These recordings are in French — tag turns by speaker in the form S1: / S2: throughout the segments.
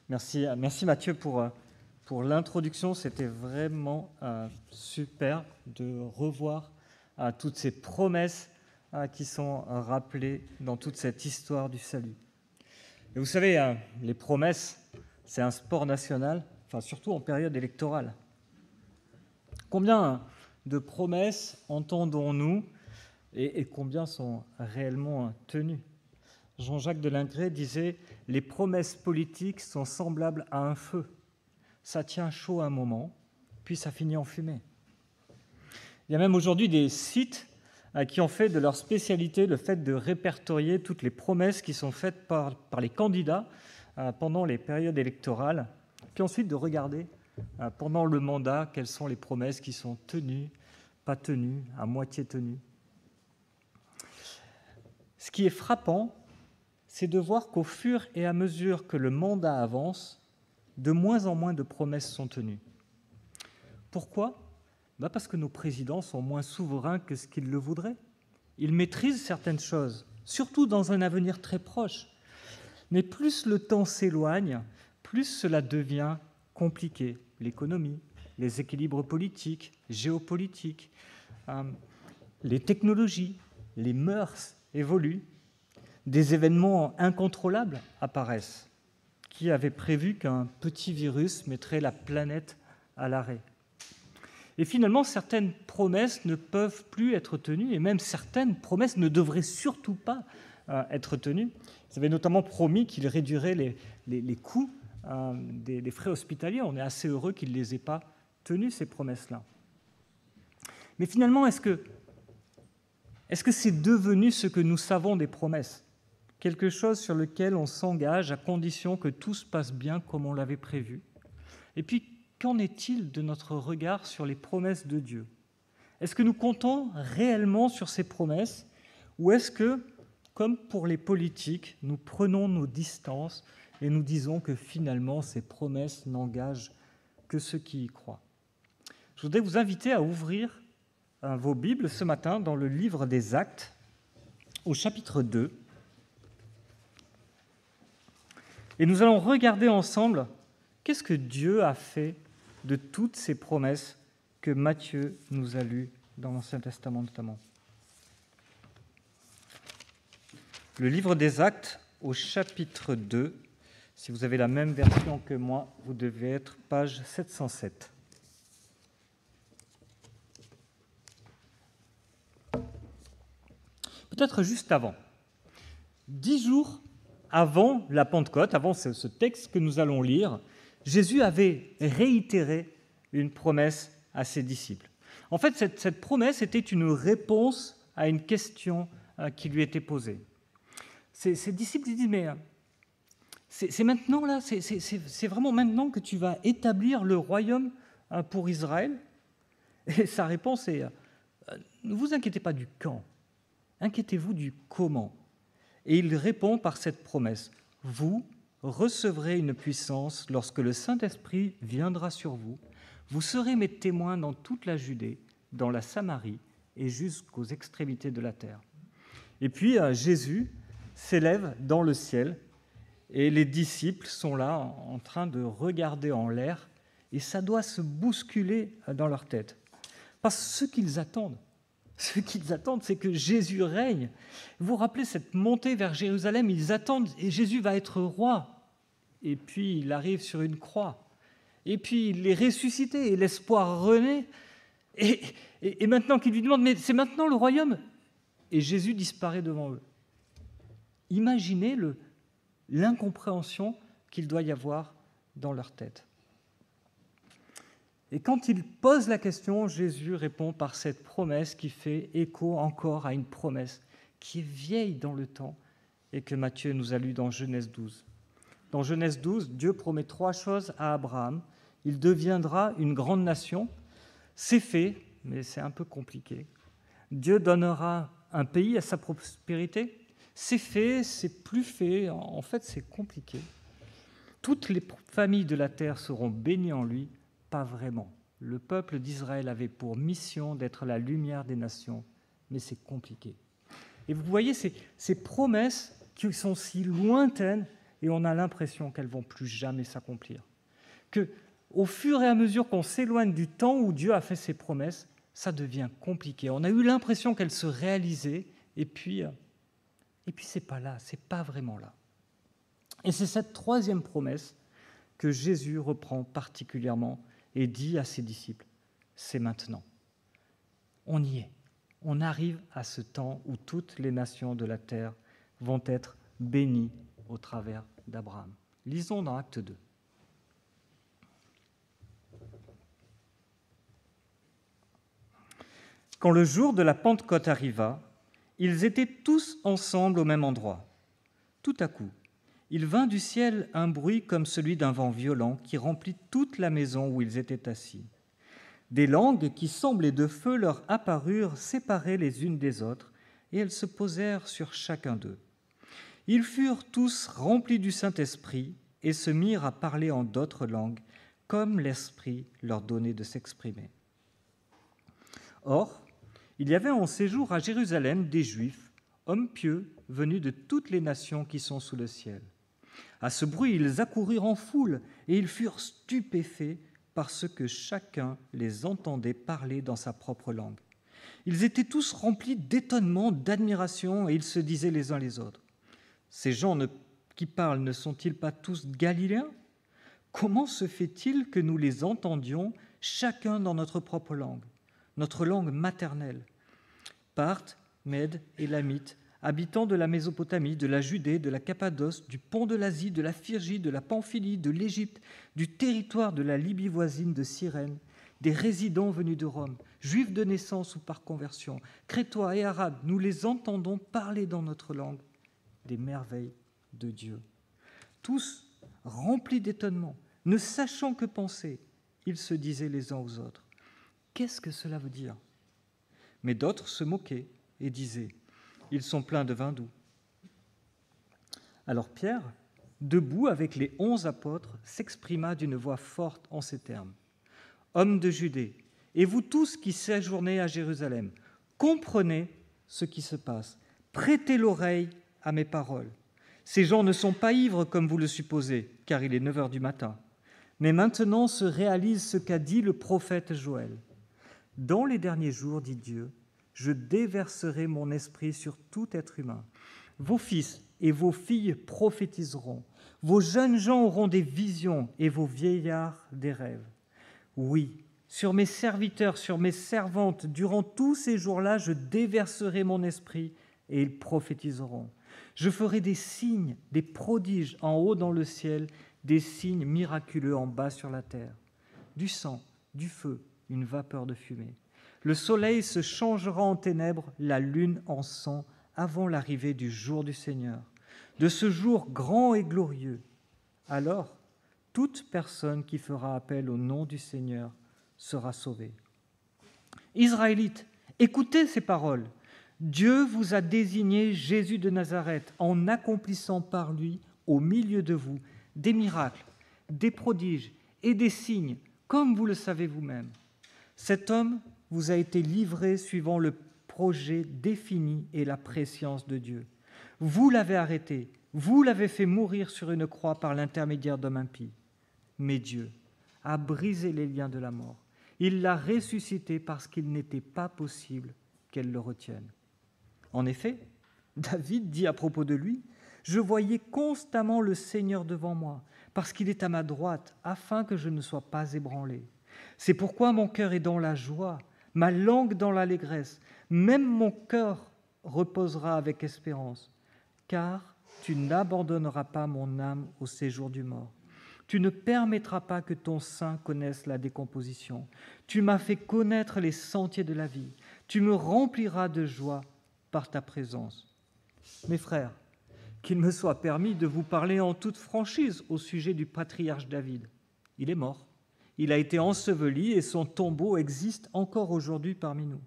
S1: Merci Mathieu pour l'introduction. C'était vraiment super de revoir toutes ces promesses qui sont rappelées dans toute cette histoire du salut. Et vous savez, les promesses, c'est un sport national, enfin surtout en période électorale. Combien de promesses entendons-nous et combien sont réellement tenues ? Jean-Jacques Delingré disait « Les promesses politiques sont semblables à un feu. Ça tient chaud un moment, puis ça finit en fumée. » Il y a même aujourd'hui des sites qui ont fait de leur spécialité le fait de répertorier toutes les promesses qui sont faites par les candidats pendant les périodes électorales, puis ensuite de regarder pendant le mandat quelles sont les promesses qui sont tenues, pas tenues, à moitié tenues. Ce qui est frappant, c'est de voir qu'au fur et à mesure que le mandat avance, de moins en moins de promesses sont tenues. Pourquoi ? Parce que nos présidents sont moins souverains que ce qu'ils le voudraient. Ils maîtrisent certaines choses, surtout dans un avenir très proche. Mais plus le temps s'éloigne, plus cela devient compliqué. L'économie, les équilibres politiques, géopolitiques, les technologies, les mœurs évoluent. Des événements incontrôlables apparaissent. Qui avait prévu qu'un petit virus mettrait la planète à l'arrêt ? Et finalement, certaines promesses ne peuvent plus être tenues, et même certaines promesses ne devraient surtout pas être tenues. Ils avaient notamment promis qu'ils réduiraient les coûts des frais hospitaliers. On est assez heureux qu'ils ne les aient pas tenues, ces promesses-là. Mais finalement, est-ce que c'est devenu ce que nous savons des promesses ? Quelque chose sur lequel on s'engage à condition que tout se passe bien comme on l'avait prévu. Et puis, qu'en est-il de notre regard sur les promesses de Dieu ? Est-ce que nous comptons réellement sur ces promesses ? Ou est-ce que, comme pour les politiques, nous prenons nos distances et nous disons que finalement, ces promesses n'engagent que ceux qui y croient ? Je voudrais vous inviter à ouvrir vos Bibles ce matin dans le livre des Actes, au chapitre 2. Et nous allons regarder ensemble qu'est-ce que Dieu a fait de toutes ces promesses que Matthieu nous a lues dans l'Ancien Testament notamment. Le livre des Actes au chapitre 2, si vous avez la même version que moi, vous devez être page 707. Peut-être juste avant, 10 jours avant la Pentecôte, avant ce texte que nous allons lire, Jésus avait réitéré une promesse à ses disciples. En fait, cette promesse était une réponse à une question qui lui était posée. Ses disciples lui disent, mais c'est maintenant, là, c'est vraiment maintenant que tu vas établir le royaume pour Israël ? Et sa réponse est, ne vous inquiétez pas du quand, inquiétez-vous du comment. Et il répond par cette promesse, « Vous recevrez une puissance lorsque le Saint-Esprit viendra sur vous. Vous serez mes témoins dans toute la Judée, dans la Samarie et jusqu'aux extrémités de la terre. » Et puis Jésus s'élève dans le ciel et les disciples sont là en train de regarder en l'air et ça doit se bousculer dans leur tête. Parce que ce qu'ils attendent, c'est que Jésus règne. Vous vous rappelez cette montée vers Jérusalem, ils attendent et Jésus va être roi. Et puis il arrive sur une croix. Et puis il est ressuscité et l'espoir renaît. Et maintenant qu'ils lui demandent, mais c'est maintenant le royaume ? Et Jésus disparaît devant eux. Imaginez l'incompréhension qu'il doit y avoir dans leur tête. Et quand il pose la question, Jésus répond par cette promesse qui fait écho encore à une promesse qui est vieille dans le temps et que Matthieu nous a lue dans Genèse 12. Dans Genèse 12, Dieu promet 3 choses à Abraham. Il deviendra une grande nation. C'est fait, mais c'est un peu compliqué. Dieu donnera un pays à sa prospérité. C'est fait, c'est plus fait. En fait, c'est compliqué. Toutes les familles de la terre seront bénies en lui. Pas vraiment. Le peuple d'Israël avait pour mission d'être la lumière des nations, mais c'est compliqué. Et vous voyez ces promesses qui sont si lointaines et on a l'impression qu'elles ne vont plus jamais s'accomplir. Qu'au fur et à mesure qu'on s'éloigne du temps où Dieu a fait ses promesses, ça devient compliqué. On a eu l'impression qu'elles se réalisaient, et puis c'est pas là, c'est pas vraiment là. Et c'est cette troisième promesse que Jésus reprend particulièrement et dit à ses disciples, c'est maintenant. On y est. On arrive à ce temps où toutes les nations de la terre vont être bénies au travers d'Abraham. Lisons dans Acte 2. Quand le jour de la Pentecôte arriva, ils étaient tous ensemble au même endroit. Tout à coup, il vint du ciel un bruit comme celui d'un vent violent qui remplit toute la maison où ils étaient assis. Des langues qui semblaient de feu leur apparurent séparées les unes des autres, et elles se posèrent sur chacun d'eux. Ils furent tous remplis du Saint-Esprit et se mirent à parler en d'autres langues, comme l'Esprit leur donnait de s'exprimer. Or, il y avait en séjour à Jérusalem des Juifs, hommes pieux, venus de toutes les nations qui sont sous le ciel. À ce bruit, ils accoururent en foule, et ils furent stupéfaits parce que chacun les entendait parler dans sa propre langue. Ils étaient tous remplis d'étonnement, d'admiration, et ils se disaient les uns les autres, « Ces gens qui parlent ne sont-ils pas tous Galiléens ? Comment se fait-il que nous les entendions chacun dans notre propre langue maternelle ? Parthes, Mèdes, Élamites, habitants de la Mésopotamie, de la Judée, de la Cappadoce, du pont de l'Asie, de la Phrygie, de la Pamphylie, de l'Égypte, du territoire de la Libye voisine de Cyrène, des résidents venus de Rome, juifs de naissance ou par conversion, crétois et arabes, nous les entendons parler dans notre langue des merveilles de Dieu. Tous remplis d'étonnement, ne sachant que penser, ils se disaient les uns aux autres, « Qu'est-ce que cela veut dire ?» Mais d'autres se moquaient et disaient, « Ils sont pleins de vin doux. » Alors Pierre, debout avec les 11 apôtres, s'exprima d'une voix forte en ces termes. « Hommes de Judée, et vous tous qui séjournez à Jérusalem, comprenez ce qui se passe. Prêtez l'oreille à mes paroles. Ces gens ne sont pas ivres comme vous le supposez, car il est 9 heures du matin. Mais maintenant se réalise ce qu'a dit le prophète Joël. Dans les derniers jours, dit Dieu, je déverserai mon esprit sur tout être humain. Vos fils et vos filles prophétiseront. Vos jeunes gens auront des visions et vos vieillards des rêves. Oui, sur mes serviteurs, sur mes servantes, durant tous ces jours-là, je déverserai mon esprit et ils prophétiseront. Je ferai des signes, des prodiges en haut dans le ciel, des signes miraculeux en bas sur la terre. Du sang, du feu, une vapeur de fumée. Le soleil se changera en ténèbres, la lune en sang, avant l'arrivée du jour du Seigneur, de ce jour grand et glorieux. Alors, toute personne qui fera appel au nom du Seigneur sera sauvée. Israélites, écoutez ces paroles. Dieu vous a désigné Jésus de Nazareth en accomplissant par lui, au milieu de vous, des miracles, des prodiges et des signes, comme vous le savez vous-même. Cet homme vous a été livré suivant le projet défini et la prescience de Dieu. Vous l'avez arrêté, vous l'avez fait mourir sur une croix par l'intermédiaire d'hommes impies. Mais Dieu a brisé les liens de la mort. Il l'a ressuscité parce qu'il n'était pas possible qu'elle le retienne. En effet, David dit à propos de lui, « Je voyais constamment le Seigneur devant moi, parce qu'il est à ma droite, afin que je ne sois pas ébranlé. C'est pourquoi mon cœur est dans la joie, ma langue dans l'allégresse, même mon cœur reposera avec espérance, car tu n'abandonneras pas mon âme au séjour du mort. Tu ne permettras pas que ton sein connaisse la décomposition. Tu m'as fait connaître les sentiers de la vie. Tu me rempliras de joie par ta présence. » Mes frères, qu'il me soit permis de vous parler en toute franchise au sujet du patriarche David. Il est mort. Il a été enseveli et son tombeau existe encore aujourd'hui parmi nous.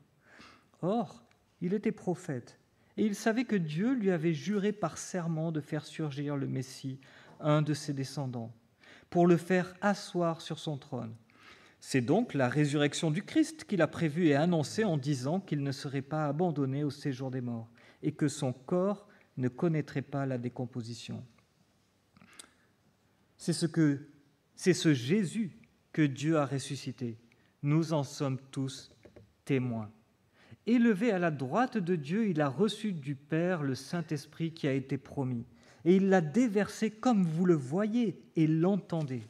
S1: Or, il était prophète et il savait que Dieu lui avait juré par serment de faire surgir le Messie, un de ses descendants, pour le faire asseoir sur son trône. C'est donc la résurrection du Christ qu'il a prévue et annoncée en disant qu'il ne serait pas abandonné au séjour des morts et que son corps ne connaîtrait pas la décomposition. C'est ce Jésus que Dieu a ressuscité. Nous en sommes tous témoins. Élevé à la droite de Dieu, il a reçu du Père le Saint-Esprit qui a été promis. Et il l'a déversé comme vous le voyez et l'entendez.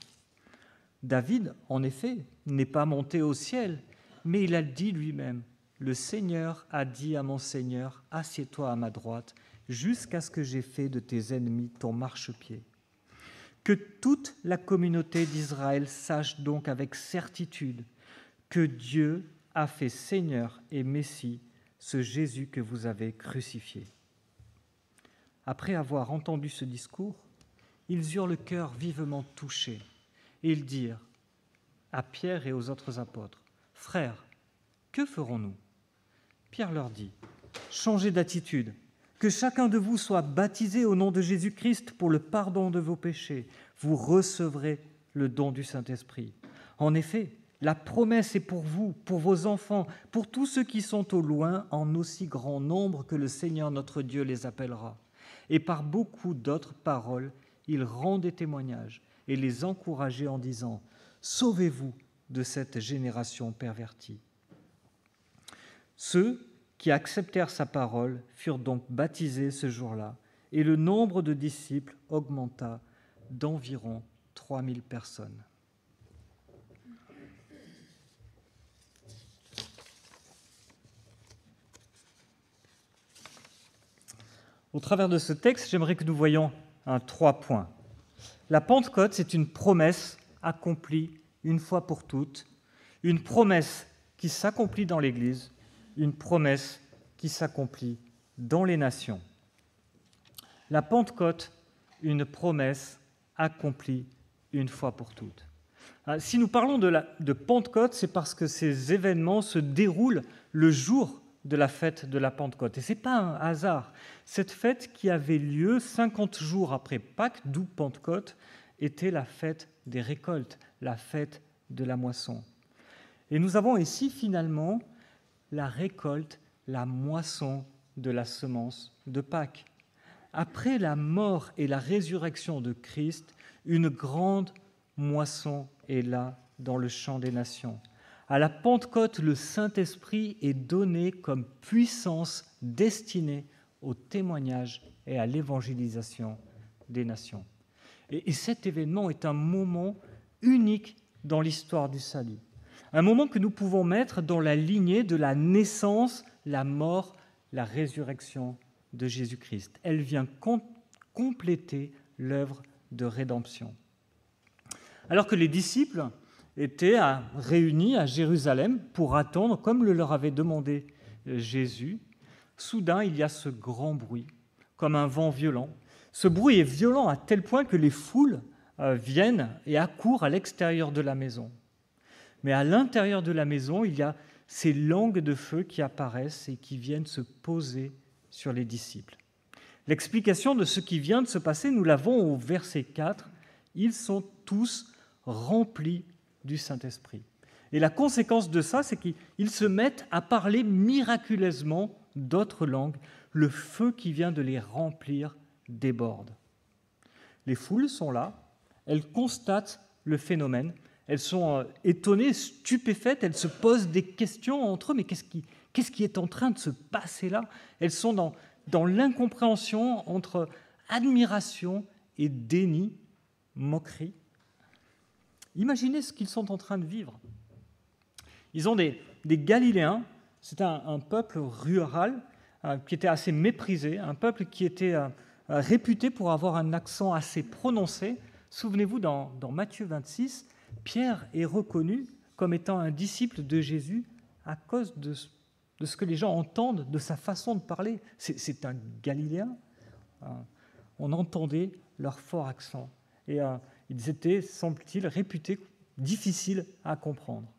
S1: David, en effet, n'est pas monté au ciel, mais il a dit lui-même, « Le Seigneur a dit à mon Seigneur, assieds-toi à ma droite, jusqu'à ce que j'aie fait de tes ennemis ton marchepied. » Que toute la communauté d'Israël sache donc avec certitude que Dieu a fait Seigneur et Messie ce Jésus que vous avez crucifié. Après avoir entendu ce discours, ils eurent le cœur vivement touché et ils dirent à Pierre et aux autres apôtres, « Frères, que ferons-nous » Pierre leur dit, « Changez d'attitude, que chacun de vous soit baptisé au nom de Jésus-Christ pour le pardon de vos péchés. Vous recevrez le don du Saint-Esprit. En effet, la promesse est pour vous, pour vos enfants, pour tous ceux qui sont au loin, en aussi grand nombre que le Seigneur notre Dieu les appellera. » Et par beaucoup d'autres paroles, il rendait témoignage et les encourageait en disant « Sauvez-vous de cette génération pervertie. » Ceux qui acceptèrent sa parole furent donc baptisés ce jour-là, et le nombre de disciples augmenta d'environ 3000 personnes. Au travers de ce texte, j'aimerais que nous voyions 3 points. La Pentecôte, c'est une promesse accomplie une fois pour toutes, une promesse qui s'accomplit dans l'Église, une promesse qui s'accomplit dans les nations. La Pentecôte, une promesse accomplie une fois pour toutes. Si nous parlons de Pentecôte, c'est parce que ces événements se déroulent le jour de la fête de la Pentecôte. Et ce n'est pas un hasard. Cette fête qui avait lieu 50 jours après Pâques, d'où Pentecôte, était la fête des récoltes, la fête de la moisson. Et nous avons ici finalement la récolte, la moisson de la semence de Pâques. Après la mort et la résurrection de Christ, une grande moisson est là dans le champ des nations. À la Pentecôte, le Saint-Esprit est donné comme puissance destinée au témoignage et à l'évangélisation des nations. Et cet événement est un moment unique dans l'histoire du salut. Un moment que nous pouvons mettre dans la lignée de la naissance, la mort, la résurrection de Jésus-Christ. Elle vient compléter l'œuvre de rédemption. Alors que les disciples étaient réunis à Jérusalem pour attendre, comme le leur avait demandé Jésus, soudain il y a ce grand bruit, comme un vent violent. Ce bruit est violent à tel point que les foules viennent et accourent à l'extérieur de la maison. Mais à l'intérieur de la maison, il y a ces langues de feu qui apparaissent et qui viennent se poser sur les disciples. L'explication de ce qui vient de se passer, nous l'avons au verset 4. Ils sont tous remplis du Saint-Esprit. Et la conséquence de ça, c'est qu'ils se mettent à parler miraculeusement d'autres langues. Le feu qui vient de les remplir déborde. Les foules sont là, elles constatent le phénomène, elles sont étonnées, stupéfaites, elles se posent des questions entre eux, mais qu'est-ce qui est en train de se passer là ? Elles sont dans l'incompréhension entre admiration et déni, moquerie. Imaginez ce qu'ils sont en train de vivre. Ils ont des Galiléens, c'est un peuple rural qui était assez méprisé, un peuple qui était réputé pour avoir un accent assez prononcé. Souvenez-vous, dans Matthieu 26, Pierre est reconnu comme étant un disciple de Jésus à cause de ce que les gens entendent de sa façon de parler. C'est un Galiléen. On entendait leur fort accent. Et ils étaient, semble-t-il, réputés difficiles à comprendre.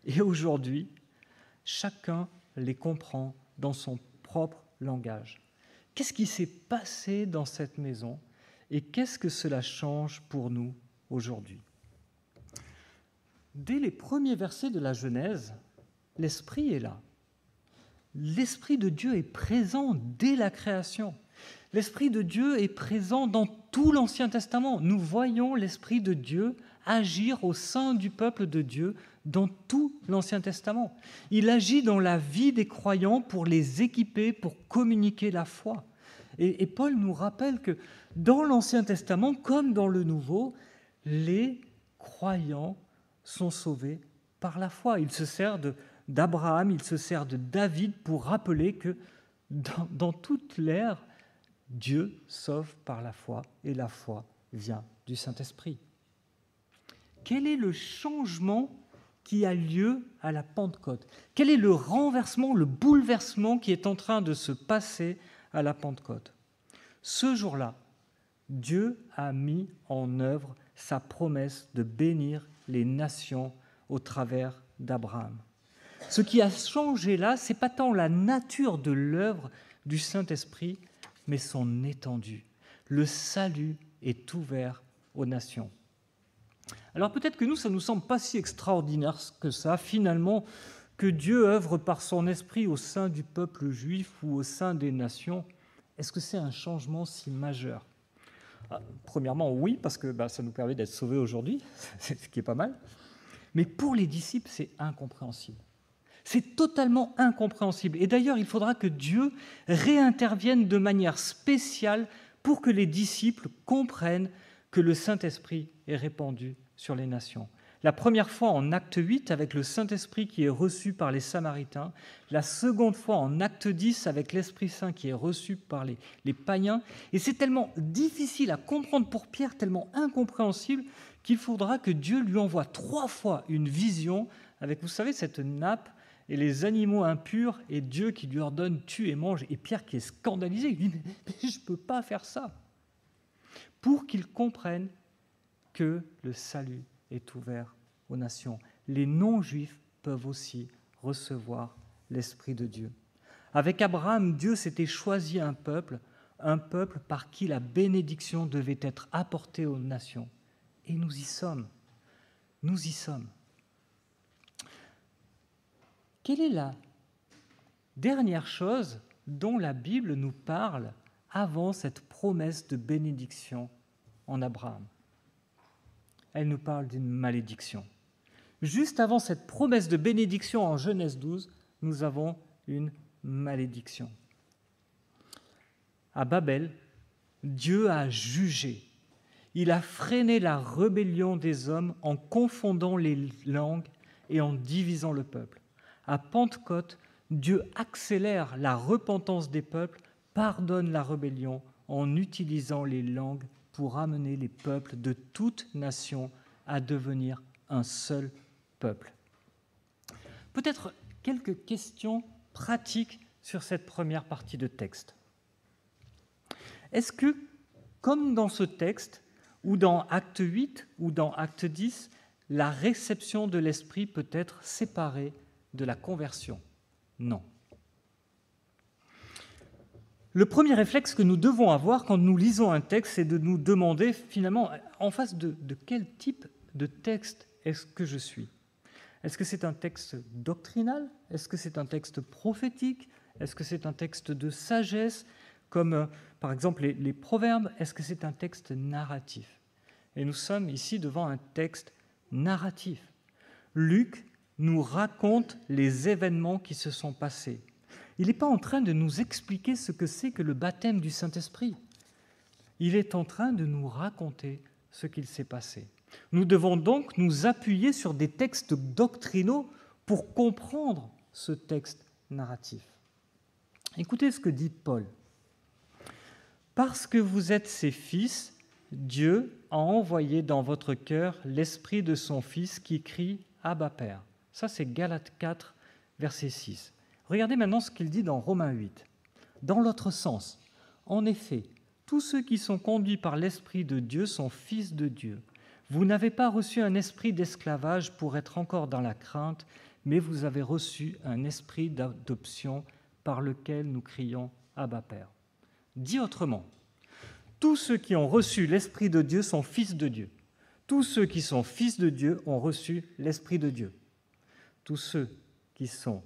S1: Et aujourd'hui, chacun les comprend dans son propre langage. Qu'est-ce qui s'est passé dans cette maison et qu'est-ce que cela change pour nous aujourd'hui ? Dès les premiers versets de la Genèse, l'Esprit est là. L'Esprit de Dieu est présent dès la création. L'Esprit de Dieu est présent dans tout l'Ancien Testament. Nous voyons l'Esprit de Dieu agir au sein du peuple de Dieu dans tout l'Ancien Testament. Il agit dans la vie des croyants pour les équiper, pour communiquer la foi. Et Paul nous rappelle que dans l'Ancien Testament, comme dans le Nouveau, les croyants sont sauvés par la foi. Il se sert d'Abraham, il se sert de David pour rappeler que dans toute l'ère, Dieu sauve par la foi et la foi vient du Saint-Esprit. Quel est le changement qui a lieu à la Pentecôte? Quel est le renversement, le bouleversement qui est en train de se passer à la Pentecôte? Ce jour-là, Dieu a mis en œuvre sa promesse de bénir les nations au travers d'Abraham. Ce qui a changé là, ce n'est pas tant la nature de l'œuvre du Saint-Esprit, mais son étendue. Le salut est ouvert aux nations. Alors peut-être que nous, ça ne nous semble pas si extraordinaire que ça, finalement, que Dieu œuvre par son esprit au sein du peuple juif ou au sein des nations. Est-ce que c'est un changement si majeur? Premièrement, oui, parce que ça nous permet d'être sauvés aujourd'hui, ce qui est pas mal. Mais pour les disciples, c'est incompréhensible. C'est totalement incompréhensible. Et d'ailleurs, il faudra que Dieu réintervienne de manière spéciale pour que les disciples comprennent que le Saint-Esprit est répandu sur les nations. La première fois en Acte 8 avec le Saint-Esprit qui est reçu par les Samaritains, la seconde fois en Acte 10 avec l'Esprit Saint qui est reçu par les païens. Et c'est tellement difficile à comprendre pour Pierre, tellement incompréhensible, qu'il faudra que Dieu lui envoie 3 fois une vision avec, vous savez, cette nappe et les animaux impurs et Dieu qui lui ordonne « tue et mange ». Et Pierre qui est scandalisé, il dit « mais je ne peux pas faire ça ». Pour qu'ils comprennent que le salut est ouvert aux nations. Les non-juifs peuvent aussi recevoir l'Esprit de Dieu. Avec Abraham, Dieu s'était choisi un peuple par qui la bénédiction devait être apportée aux nations. Et nous y sommes. Nous y sommes. Quelle est la dernière chose dont la Bible nous parle avant cette promesse de bénédiction en Abraham? Elle nous parle d'une malédiction. Juste avant cette promesse de bénédiction en Genèse 12, nous avons une malédiction. À Babel, Dieu a jugé. Il a freiné la rébellion des hommes en confondant les langues et en divisant le peuple. À Pentecôte, Dieu accélère la repentance des peuples, pardonne la rébellion en utilisant les langues pour amener les peuples de toute nation à devenir un seul peuple. Peut-être quelques questions pratiques sur cette première partie de texte. Est-ce que, comme dans ce texte, ou dans Acte 8, ou dans Acte 10, la réception de l'Esprit peut être séparée de la conversion? Non. Le premier réflexe que nous devons avoir quand nous lisons un texte, c'est de nous demander finalement en face de quel type de texte est-ce que je suis? Est-ce que c'est un texte doctrinal? Est-ce que c'est un texte prophétique? Est-ce que c'est un texte de sagesse, comme par exemple les proverbes? Est-ce que c'est un texte narratif? Et nous sommes ici devant un texte narratif. Luc nous raconte les événements qui se sont passés. Il n'est pas en train de nous expliquer ce que c'est que le baptême du Saint-Esprit. Il est en train de nous raconter ce qu'il s'est passé. Nous devons donc nous appuyer sur des textes doctrinaux pour comprendre ce texte narratif. Écoutez ce que dit Paul. « Parce que vous êtes ses fils, Dieu a envoyé dans votre cœur l'esprit de son Fils qui crie « Abba, Père ». Ça, c'est Galates 4, verset 6. Regardez maintenant ce qu'il dit dans Romains 8. Dans l'autre sens, en effet, tous ceux qui sont conduits par l'Esprit de Dieu sont fils de Dieu. Vous n'avez pas reçu un esprit d'esclavage pour être encore dans la crainte, mais vous avez reçu un esprit d'adoption par lequel nous crions « Abba, Père ». Dit autrement, tous ceux qui ont reçu l'Esprit de Dieu sont fils de Dieu. Tous ceux qui sont fils de Dieu ont reçu l'Esprit de Dieu. Tous ceux qui sont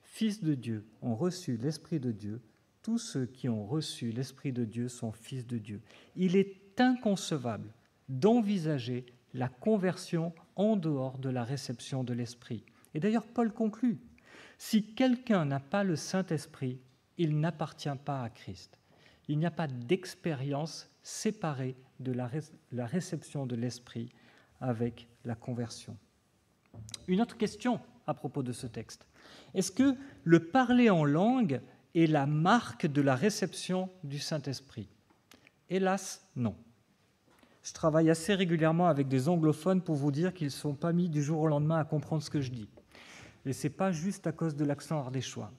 S1: fils de Dieu ont reçu l'Esprit de Dieu. tous ceux qui ont reçu l'Esprit de Dieu sont fils de Dieu. Il est inconcevable d'envisager la conversion en dehors de la réception de l'Esprit. Et d'ailleurs, Paul conclut, « Si quelqu'un n'a pas le Saint-Esprit, il n'appartient pas à Christ. » Il n'y a pas d'expérience séparée de la réception de l'Esprit avec la conversion. Une autre question à propos de ce texte. Est-ce que le parler en langue est la marque de la réception du Saint-Esprit? Hélas, non. Je travaille assez régulièrement avec des anglophones pour vous dire qu'ils ne sont pas mis du jour au lendemain à comprendre ce que je dis. Et ce n'est pas juste à cause de l'accent ardéchois.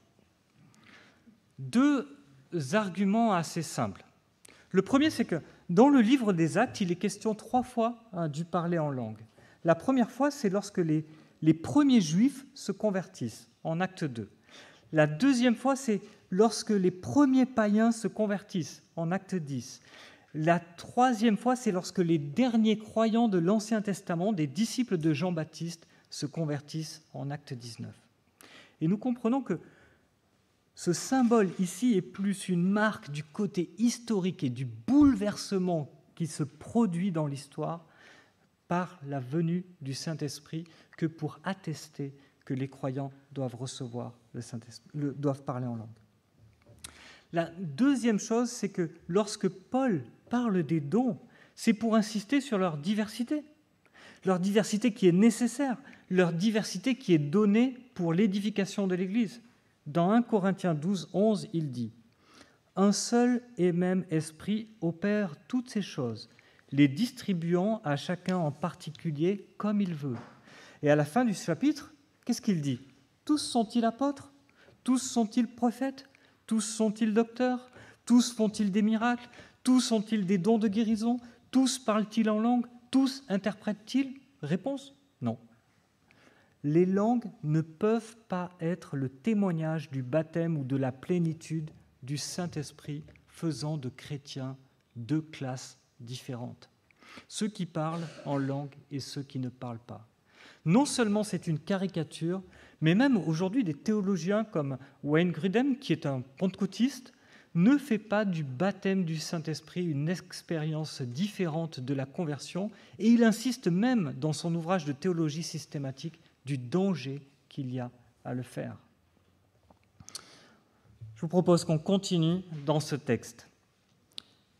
S1: Deux arguments assez simples. Le premier, c'est que dans le livre des Actes, il est question 3 fois du parler en langue. La première fois, c'est lorsque les premiers Juifs se convertissent, en Acte 2. La deuxième fois, c'est lorsque les premiers païens se convertissent, en Acte 10. La troisième fois, c'est lorsque les derniers croyants de l'Ancien Testament, des disciples de Jean-Baptiste, se convertissent, en Acte 19. Et nous comprenons que ce symbole ici est plus une marque du côté historique et du bouleversement qui se produit dans l'histoire par la venue du Saint-Esprit que pour attester que les croyants doivent recevoir le Saint-Esprit, doivent parler en langue. La deuxième chose, c'est que lorsque Paul parle des dons, c'est pour insister sur leur diversité qui est nécessaire, leur diversité qui est donnée pour l'édification de l'Église. Dans 1 Corinthiens 12, 11, il dit « Un seul et même esprit opère toutes ces choses, les distribuant à chacun en particulier comme il veut. » Et à la fin du chapitre, qu'est-ce qu'il dit? « Tous sont-ils apôtres? Tous sont-ils prophètes? Tous sont-ils docteurs? Tous font-ils des miracles? Tous ont-ils des dons de guérison? Tous parlent-ils en langue? Tous interprètent-ils » Réponse: non. Les langues ne peuvent pas être le témoignage du baptême ou de la plénitude du Saint-Esprit faisant de chrétiens deux classes différentes. Ceux qui parlent en langue et ceux qui ne parlent pas. Non seulement c'est une caricature, mais même aujourd'hui des théologiens comme Wayne Grudem, qui est un pentecôtiste, ne fait pas du baptême du Saint-Esprit une expérience différente de la conversion, et il insiste même dans son ouvrage de théologie systématique du danger qu'il y a à le faire. Je vous propose qu'on continue dans ce texte.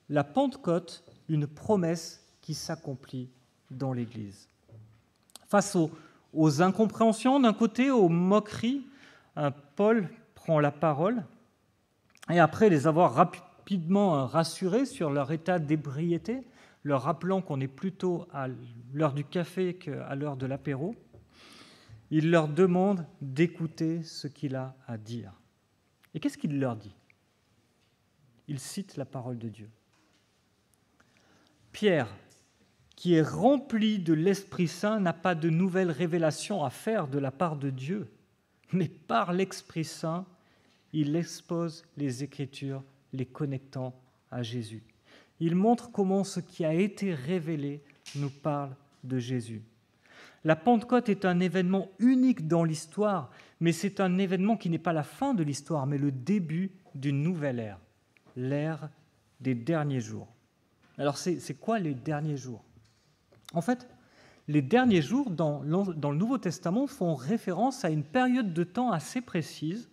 S1: La Pentecôte, une promesse qui s'accomplit dans l'Église. Face aux incompréhensions d'un côté, aux moqueries, Paul prend la parole, et après les avoir rapidement rassurés sur leur état d'ébriété, leur rappelant qu'on est plutôt à l'heure du café qu'à l'heure de l'apéro, il leur demande d'écouter ce qu'il a à dire. Et qu'est-ce qu'il leur dit? Il cite la parole de Dieu. Pierre, qui est rempli de l'Esprit Saint, n'a pas de nouvelles révélations à faire de la part de Dieu, mais par l'Esprit Saint, il expose les Écritures, les connectant à Jésus. Il montre comment ce qui a été révélé nous parle de Jésus. La Pentecôte est un événement unique dans l'histoire, mais c'est un événement qui n'est pas la fin de l'histoire, mais le début d'une nouvelle ère, l'ère des derniers jours. Alors, c'est quoi les derniers jours? En fait, les derniers jours dans le Nouveau Testament font référence à une période de temps assez précise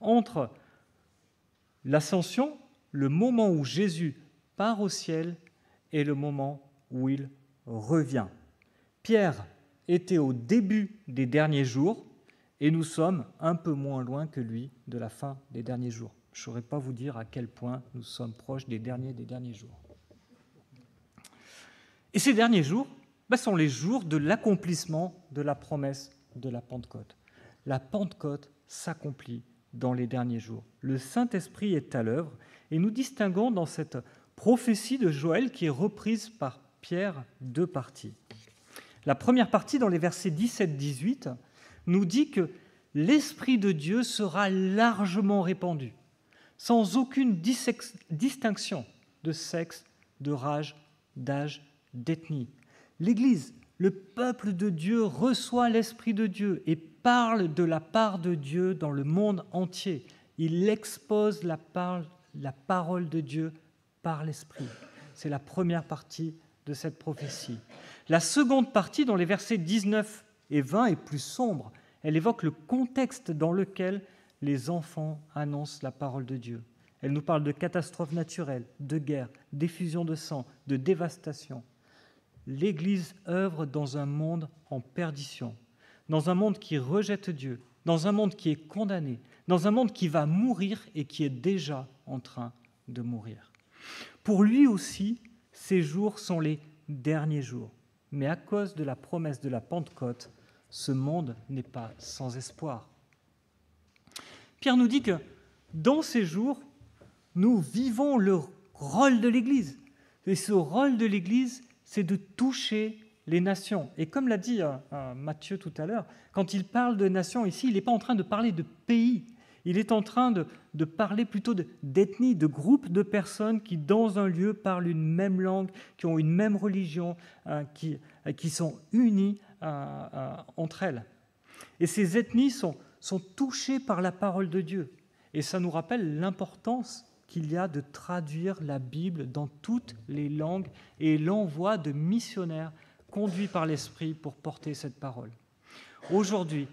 S1: entre l'ascension, le moment où Jésus part au ciel, et le moment où il revient. Pierre était au début des derniers jours, et nous sommes un peu moins loin que lui de la fin des derniers jours. Je ne saurais pas vous dire à quel point nous sommes proches des derniers jours. Et ces derniers jours sont les jours de l'accomplissement de la promesse de la Pentecôte. La Pentecôte s'accomplit dans les derniers jours. Le Saint-Esprit est à l'œuvre, et nous distinguons dans cette prophétie de Joël qui est reprise par Pierre deux parties. La première partie, dans les versets 17-18, nous dit que l'Esprit de Dieu sera largement répandu, sans aucune distinction de sexe, de race, d'âge, d'ethnie. L'Église, le peuple de Dieu, reçoit l'Esprit de Dieu et parle de la part de Dieu dans le monde entier. Il expose la parole de Dieu par l'Esprit. C'est la première partie de cette prophétie. La seconde partie, dans les versets 19 et 20, est plus sombre. Elle évoque le contexte dans lequel les enfants annoncent la parole de Dieu. Elle nous parle de catastrophes naturelles, de guerre, d'effusion de sang, de dévastation. L'Église œuvre dans un monde en perdition, dans un monde qui rejette Dieu, dans un monde qui est condamné, dans un monde qui va mourir et qui est déjà en train de mourir. Pour lui aussi, ces jours sont les derniers jours. Mais à cause de la promesse de la Pentecôte, ce monde n'est pas sans espoir. Pierre nous dit que dans ces jours, nous vivons le rôle de l'Église. Et ce rôle de l'Église, c'est de toucher les nations. Et comme l'a dit Matthieu tout à l'heure, quand il parle de nations ici, il n'est pas en train de parler de pays. Il est en train de parler plutôt d'ethnie, de groupes de personnes qui, dans un lieu, parlent une même langue, qui ont une même religion, qui sont unies entre elles. Et ces ethnies sont touchées par la parole de Dieu. Et ça nous rappelle l'importance qu'il y a de traduire la Bible dans toutes les langues et l'envoi de missionnaires conduits par l'Esprit pour porter cette parole. Aujourd'hui,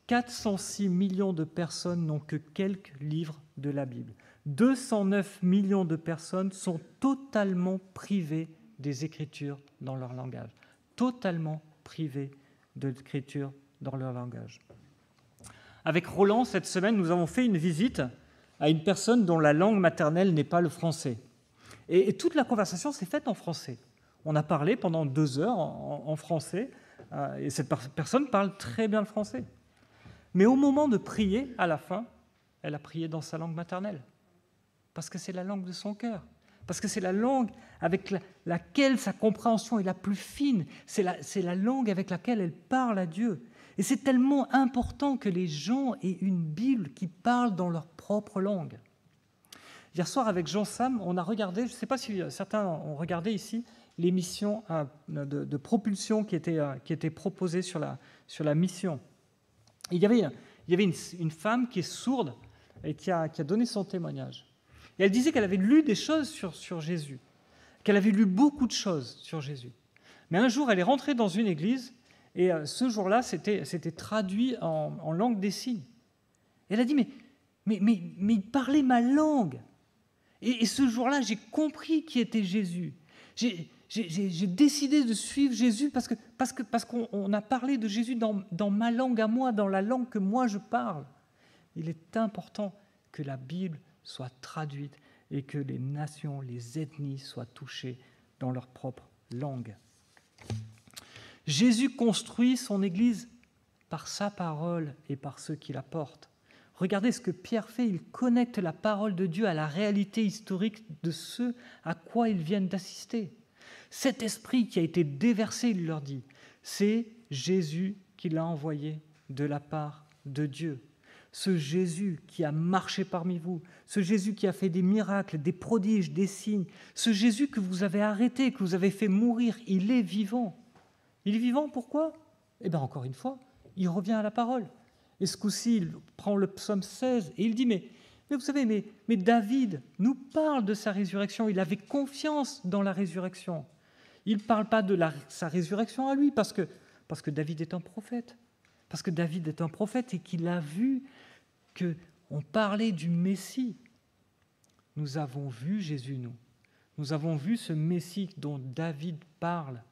S1: 406 millions de personnes n'ont que quelques livres de la Bible. 209 millions de personnes sont totalement privées des Écritures dans leur langage. Totalement privées de l'Écriture dans leur langage. Avec Roland, cette semaine, nous avons fait une visite à une personne dont la langue maternelle n'est pas le français. Et toute la conversation s'est faite en français. On a parlé pendant 2 heures en français, et cette personne parle très bien le français. Mais au moment de prier, à la fin, elle a prié dans sa langue maternelle, parce que c'est la langue de son cœur, parce que c'est la langue avec laquelle sa compréhension est la plus fine, c'est la langue avec laquelle elle parle à Dieu. Et c'est tellement important que les gens aient une Bible qui parle dans leur propre langue. Hier soir, avec Jean-Sam, on a regardé, je ne sais pas si certains ont regardé ici, l'émission de propulsion qui était proposée sur la mission. Il y avait une femme qui est sourde et qui a donné son témoignage. Et elle disait qu'elle avait lu des choses sur Jésus, qu'elle avait lu beaucoup de choses sur Jésus. Mais un jour, elle est rentrée dans une église et ce jour-là, c'était traduit en langue des signes. Et elle a dit, mais il parlait ma langue. Et ce jour-là, j'ai compris qui était Jésus. J'ai décidé de suivre Jésus parce qu'on a parlé de Jésus dans ma langue à moi, dans la langue que moi je parle. Il est important que la Bible soit traduite et que les nations, les ethnies soient touchées dans leur propre langue. Jésus construit son Église par sa parole et par ceux qui la portent. Regardez ce que Pierre fait, il connecte la parole de Dieu à la réalité historique de ceux à quoi ils viennent d'assister. Cet esprit qui a été déversé, il leur dit, c'est Jésus qui l'a envoyé de la part de Dieu. Ce Jésus qui a marché parmi vous, ce Jésus qui a fait des miracles, des prodiges, des signes, ce Jésus que vous avez arrêté, que vous avez fait mourir, il est vivant. Il est vivant, pourquoi ? Eh bien, encore une fois, il revient à la parole. Et ce coup-ci, il prend le psaume 16 et il dit, mais vous savez, mais David nous parle de sa résurrection, il avait confiance dans la résurrection. Il ne parle pas de sa résurrection à lui, parce que David est un prophète. Parce que David est un prophète et qu'il a vu qu'on parlait du Messie. Nous avons vu Jésus, nous. Nous avons vu ce Messie dont David parle,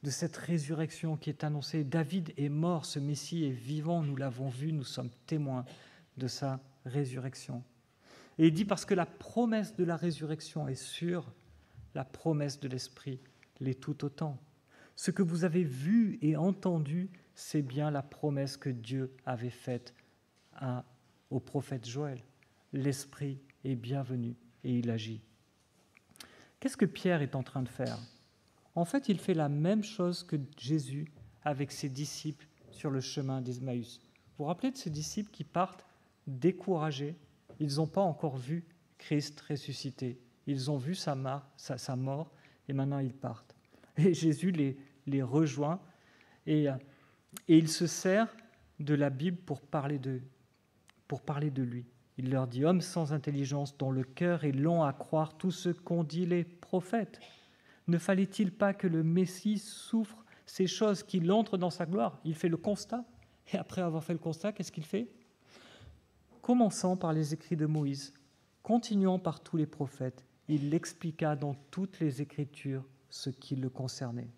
S1: de cette résurrection qui est annoncée. David est mort, ce Messie est vivant, nous l'avons vu, nous sommes témoins de sa résurrection. Et il dit parce que la promesse de la résurrection est sûre, la promesse de l'Esprit l'est tout autant. Ce que vous avez vu et entendu, c'est bien la promesse que Dieu avait faite au prophète Joël. L'Esprit est bienvenu et il agit. Qu'est-ce que Pierre est en train de faire ? En fait, il fait la même chose que Jésus avec ses disciples sur le chemin d'Emmaüs. Vous vous rappelez de ces disciples qui partent découragés ? Ils n'ont pas encore vu Christ ressuscité. Ils ont vu sa mort et maintenant ils partent. Et Jésus les rejoint et il se sert de la Bible pour parler de lui. Il leur dit, « Hommes sans intelligence, dont le cœur est lent à croire tout ce qu'ont dit les prophètes. Ne fallait-il pas que le Messie souffre ces choses, qu'il entre dans sa gloire ?» Il fait le constat, et après avoir fait le constat, qu'est-ce qu'il fait ? Commençant par les écrits de Moïse, continuant par tous les prophètes, il expliqua dans toutes les Écritures ce qui le concernait.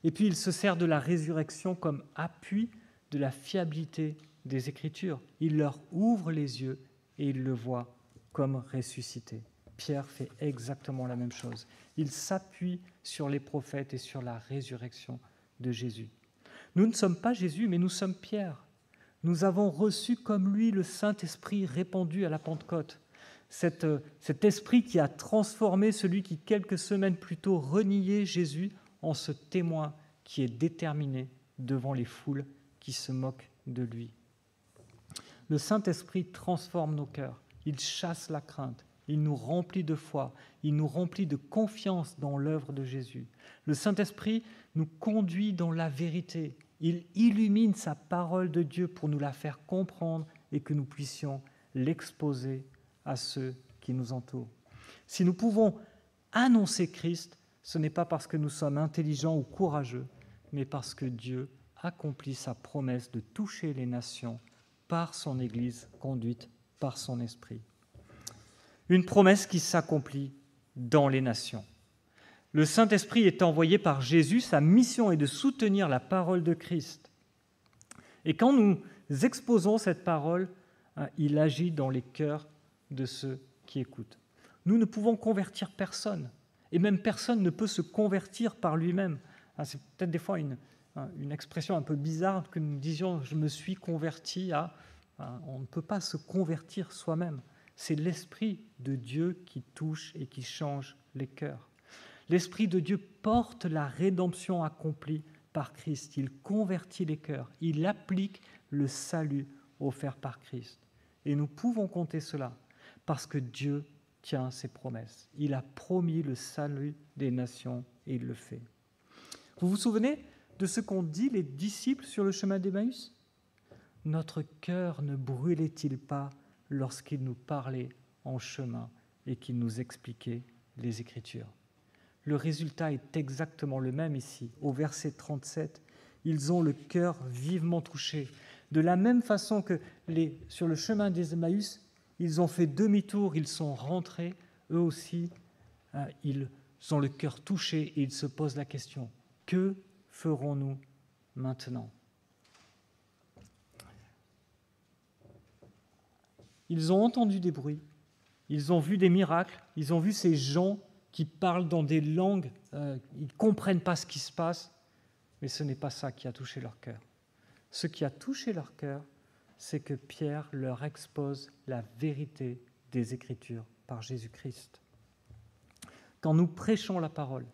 S1: Et puis il se sert de la résurrection comme appui de la fiabilité des Écritures. Il leur ouvre les yeux et ils le voient comme ressuscité. Pierre fait exactement la même chose. Il s'appuie sur les prophètes et sur la résurrection de Jésus. Nous ne sommes pas Jésus, mais nous sommes Pierre. Nous avons reçu comme lui le Saint-Esprit répandu à la Pentecôte. Cet esprit qui a transformé celui qui, quelques semaines plus tôt, reniait Jésus en ce témoin qui est déterminé devant les foules qui se moquent de lui. Le Saint-Esprit transforme nos cœurs, il chasse la crainte, il nous remplit de foi, il nous remplit de confiance dans l'œuvre de Jésus. Le Saint-Esprit nous conduit dans la vérité, il illumine sa parole de Dieu pour nous la faire comprendre et que nous puissions l'exposer à ceux qui nous entourent. Si nous pouvons annoncer Christ, ce n'est pas parce que nous sommes intelligents ou courageux, mais parce que Dieu accomplit sa promesse de toucher les nations par son Église conduite par son Esprit. Une promesse qui s'accomplit dans les nations. Le Saint-Esprit est envoyé par Jésus, sa mission est de soutenir la parole de Christ. Et quand nous exposons cette parole, il agit dans les cœurs de ceux qui écoutent. Nous ne pouvons convertir personne, et même personne ne peut se convertir par lui-même. C'est peut-être des fois une expression un peu bizarre que nous disions « je me suis converti à ». On ne peut pas se convertir soi-même. C'est l'Esprit de Dieu qui touche et qui change les cœurs. L'Esprit de Dieu porte la rédemption accomplie par Christ. Il convertit les cœurs. Il applique le salut offert par Christ. Et nous pouvons compter cela parce que Dieu tient ses promesses. Il a promis le salut des nations et il le fait. Vous vous souvenez de ce qu'ont dit les disciples sur le chemin d'Emmaüs ? Notre cœur ne brûlait-il pas lorsqu'il nous parlait en chemin et qu'il nous expliquait les Écritures ? Le résultat est exactement le même ici. Au verset 37, ils ont le cœur vivement touché. De la même façon que sur le chemin d'Emmaüs, ils ont fait demi-tour, ils sont rentrés, eux aussi, ils ont le cœur touché et ils se posent la question, que ferons-nous maintenant ? Ils ont entendu des bruits, ils ont vu des miracles, ils ont vu ces gens qui parlent dans des langues, ils ne comprennent pas ce qui se passe, mais ce n'est pas ça qui a touché leur cœur. Ce qui a touché leur cœur, c'est que Pierre leur expose la vérité des Écritures par Jésus-Christ. Quand nous prêchons la parole,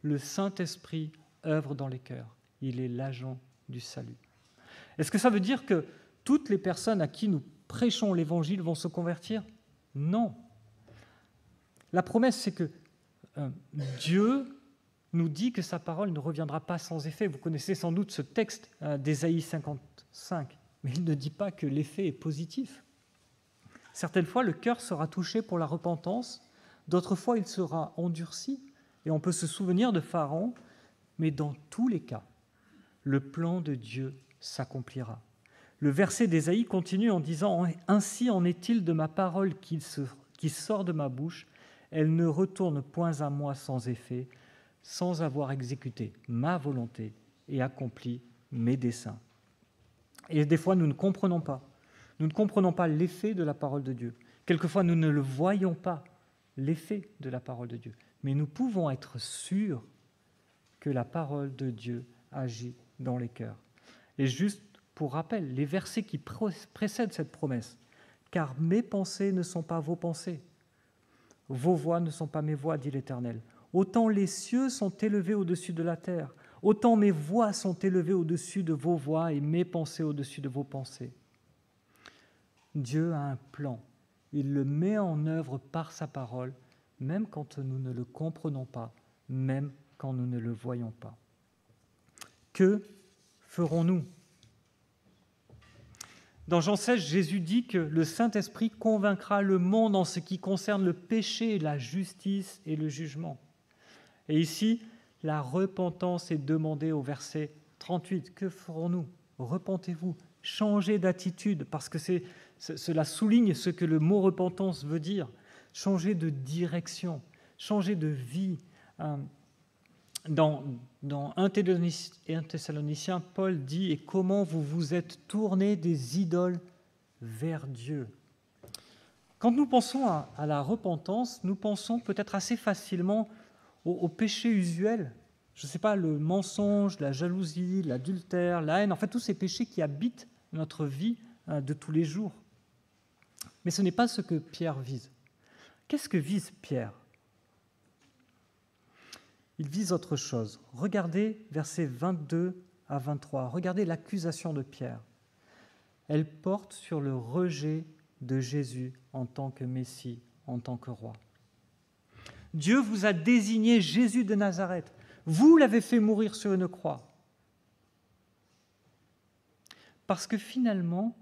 S1: le Saint-Esprit œuvre dans les cœurs. Il est l'agent du salut. Est-ce que ça veut dire que toutes les personnes à qui nous prêchons l'Évangile vont se convertir ? Non. La promesse, c'est que Dieu nous dit que sa parole ne reviendra pas sans effet. Vous connaissez sans doute ce texte d'Ésaïe 55, mais il ne dit pas que l'effet est positif. Certaines fois, le cœur sera touché pour la repentance, d'autres fois, il sera endurci, et on peut se souvenir de Pharaon, mais dans tous les cas, le plan de Dieu s'accomplira. Le verset d'Ésaïe continue en disant « Ainsi en est-il de ma parole qui sort de ma bouche, elle ne retourne point à moi sans effet, sans avoir exécuté ma volonté et accompli mes desseins. » Et des fois, nous ne comprenons pas. Nous ne comprenons pas l'effet de la parole de Dieu. Quelquefois, nous ne le voyons pas, l'effet de la parole de Dieu. Mais nous pouvons être sûrs que la parole de Dieu agit dans les cœurs. Et juste pour rappel, les versets qui précèdent cette promesse, « Car mes pensées ne sont pas vos pensées, vos voix ne sont pas mes voix, dit l'Éternel. Autant les cieux sont élevés au-dessus de la terre, autant mes voix sont élevées au-dessus de vos voix et mes pensées au-dessus de vos pensées. » Dieu a un plan. Il le met en œuvre par sa parole, même quand nous ne le comprenons pas, même quand nous ne le voyons pas. Que ferons-nous ? Dans Jean 16, Jésus dit que le Saint-Esprit convaincra le monde en ce qui concerne le péché, la justice et le jugement. Et ici, la repentance est demandée au verset 38. Que ferons-nous? Repentez-vous, changez d'attitude, parce que cela souligne ce que le mot repentance veut dire. Changer de direction, changer de vie. Dans 1 Thessaloniciens, Paul dit « Et comment vous vous êtes tournés des idoles vers Dieu ?» Quand nous pensons à la repentance, nous pensons peut-être assez facilement au péché usuel. Je ne sais pas, le mensonge, la jalousie, l'adultère, la haine, en fait tous ces péchés qui habitent notre vie de tous les jours. Mais ce n'est pas ce que Pierre vise. Qu'est-ce que vise Pierre? Il vise autre chose. Regardez versets 22 à 23. Regardez l'accusation de Pierre. Elle porte sur le rejet de Jésus en tant que Messie, en tant que roi. Dieu vous a désigné Jésus de Nazareth. Vous l'avez fait mourir sur une croix. Parce que finalement,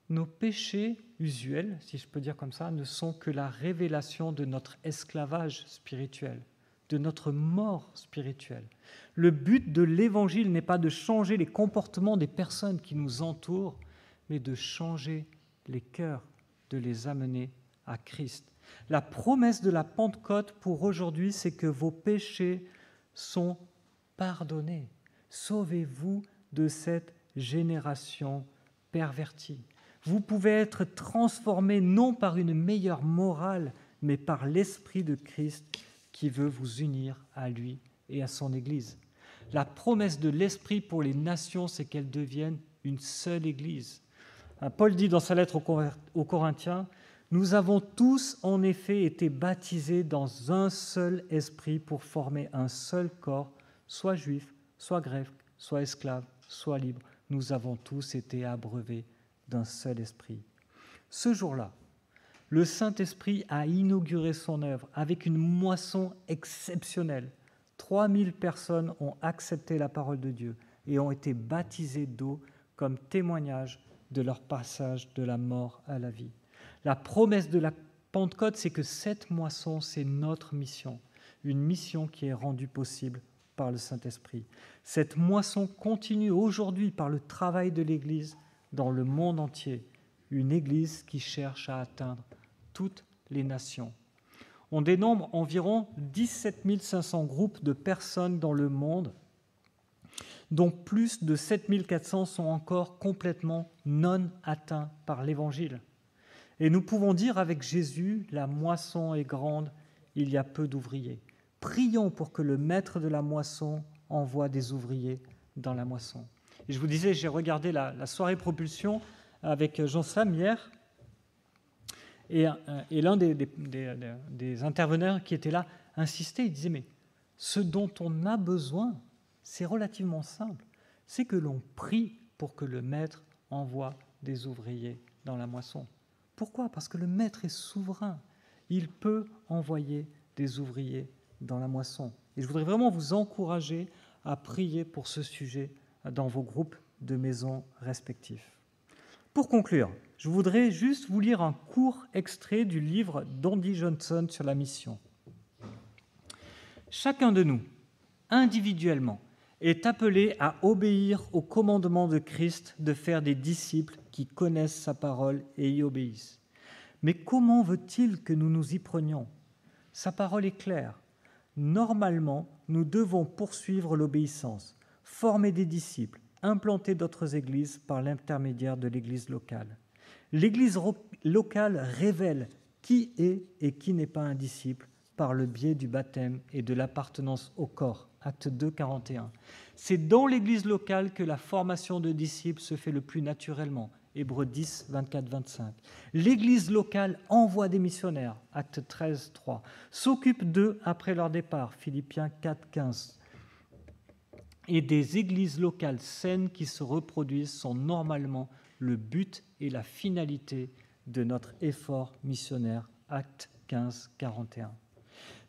S1: nos péchés usuels, si je peux dire comme ça, ne sont que la révélation de notre esclavage spirituel, de notre mort spirituelle. Le but de l'Évangile n'est pas de changer les comportements des personnes qui nous entourent, mais de changer les cœurs, de les amener à Christ. La promesse de la Pentecôte pour aujourd'hui, c'est que vos péchés sont pardonnés. Sauvez-vous de cette génération pervertie. Vous pouvez être transformés non par une meilleure morale, mais par l'Esprit de Christ qui veut vous unir à lui et à son Église. La promesse de l'Esprit pour les nations, c'est qu'elles deviennent une seule Église. Paul dit dans sa lettre aux Corinthiens, « Nous avons tous en effet été baptisés dans un seul esprit pour former un seul corps, soit juif, soit grec, soit esclave, soit libre. Nous avons tous été abreuvés d'un seul esprit. » Ce jour-là, le Saint-Esprit a inauguré son œuvre avec une moisson exceptionnelle. 3000 personnes ont accepté la parole de Dieu et ont été baptisées d'eau comme témoignage de leur passage de la mort à la vie. La promesse de la Pentecôte, c'est que cette moisson, c'est notre mission, une mission qui est rendue possible par le Saint-Esprit. Cette moisson continue aujourd'hui par le travail de l'Église dans le monde entier, une Église qui cherche à atteindre toutes les nations. On dénombre environ 17 500 groupes de personnes dans le monde, dont plus de 7 400 sont encore complètement non atteints par l'Évangile. Et nous pouvons dire avec Jésus, la moisson est grande, il y a peu d'ouvriers. Prions pour que le maître de la moisson envoie des ouvriers dans la moisson. Et je vous disais, j'ai regardé la soirée propulsion avec Jean-Sam hier, et l'un des intervenants qui était là insistait, il disait, mais ce dont on a besoin, c'est relativement simple, c'est que l'on prie pour que le maître envoie des ouvriers dans la moisson. Pourquoi? Parce que le maître est souverain. Il peut envoyer des ouvriers dans la moisson. Et je voudrais vraiment vous encourager à prier pour ce sujet dans vos groupes de maisons respectifs. Pour conclure, je voudrais juste vous lire un court extrait du livre d'Andy Johnson sur la mission. Chacun de nous, individuellement, est appelé à obéir au commandement de Christ de faire des disciples qui connaissent sa parole et y obéissent. Mais comment veut-il que nous nous y prenions? Sa parole est claire. Normalement, nous devons poursuivre l'obéissance, former des disciples, implanter d'autres églises par l'intermédiaire de l'église locale. L'église locale révèle qui est et qui n'est pas un disciple par le biais du baptême et de l'appartenance au corps. Acte 2, 41. C'est dans l'église locale que la formation de disciples se fait le plus naturellement. Hébreux 10, 24, 25. L'église locale envoie des missionnaires. Acte 13, 3. S'occupe d'eux après leur départ. Philippiens 4, 15. Et des églises locales saines qui se reproduisent sont normalement le but et la finalité de notre effort missionnaire. Acte 15, 41.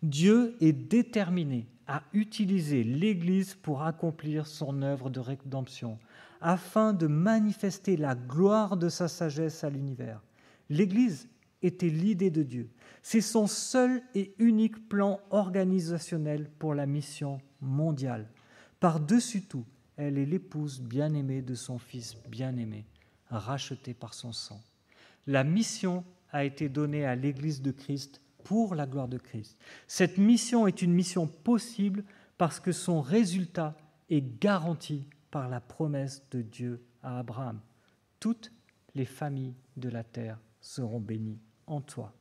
S1: Dieu est déterminé à utiliser l'Église pour accomplir son œuvre de rédemption, afin de manifester la gloire de sa sagesse à l'univers. L'Église était l'idée de Dieu. C'est son seul et unique plan organisationnel pour la mission mondiale. Par-dessus tout, elle est l'épouse bien-aimée de son Fils bien-aimé, rachetée par son sang. La mission a été donnée à l'Église de Christ pour la gloire de Christ. Cette mission est une mission possible parce que son résultat est garanti par la promesse de Dieu à Abraham. Toutes les familles de la terre seront bénies en toi.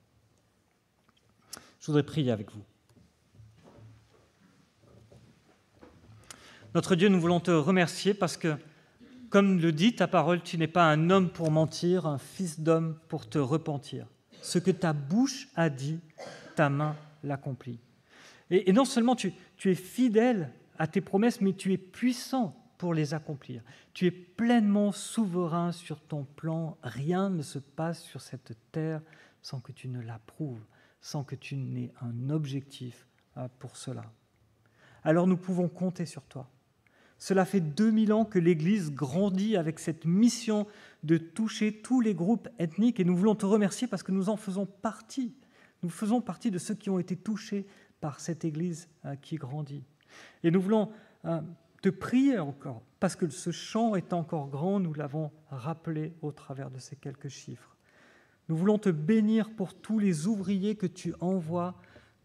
S1: Je voudrais prier avec vous. Notre Dieu, nous voulons te remercier parce que, comme le dit ta parole, tu n'es pas un homme pour mentir, un fils d'homme pour te repentir. Ce que ta bouche a dit, ta main l'accomplit. Et non seulement tu es fidèle à tes promesses, mais tu es puissant pour les accomplir. Tu es pleinement souverain sur ton plan. Rien ne se passe sur cette terre sans que tu ne l'approuves, sans que tu n'aies un objectif pour cela. Alors nous pouvons compter sur toi. Cela fait 2000 ans que l'Église grandit avec cette mission de toucher tous les groupes ethniques et nous voulons te remercier parce que nous en faisons partie. Nous faisons partie de ceux qui ont été touchés par cette Église qui grandit. Et nous voulons te prier encore parce que ce champ est encore grand, nous l'avons rappelé au travers de ces quelques chiffres. Nous voulons te bénir pour tous les ouvriers que tu envoies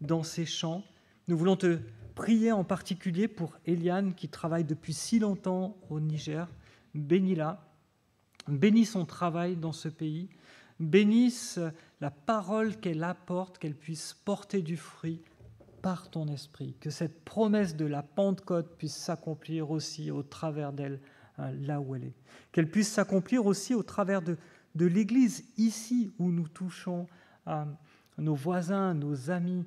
S1: dans ces champs. Nous voulons te prier en particulier pour Eliane qui travaille depuis si longtemps au Niger. Bénis-la, bénis son travail dans ce pays, bénisse la parole qu'elle apporte, qu'elle puisse porter du fruit par ton esprit, que cette promesse de la Pentecôte puisse s'accomplir aussi au travers d'elle, là où elle est, qu'elle puisse s'accomplir aussi au travers de l'Église, ici où nous touchons nos voisins, nos amis,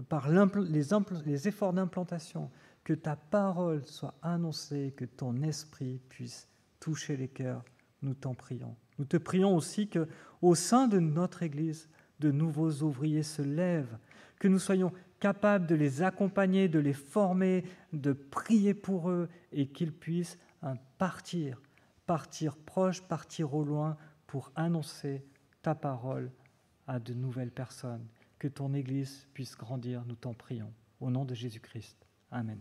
S1: par les efforts d'implantation, que ta parole soit annoncée, que ton esprit puisse toucher les cœurs, nous t'en prions. Nous te prions aussi qu'au sein de notre Église, de nouveaux ouvriers se lèvent, que nous soyons capables de les accompagner, de les former, de prier pour eux et qu'ils puissent partir proche, partir au loin pour annoncer ta parole à de nouvelles personnes. Que ton Église puisse grandir, nous t'en prions. Au nom de Jésus-Christ. Amen.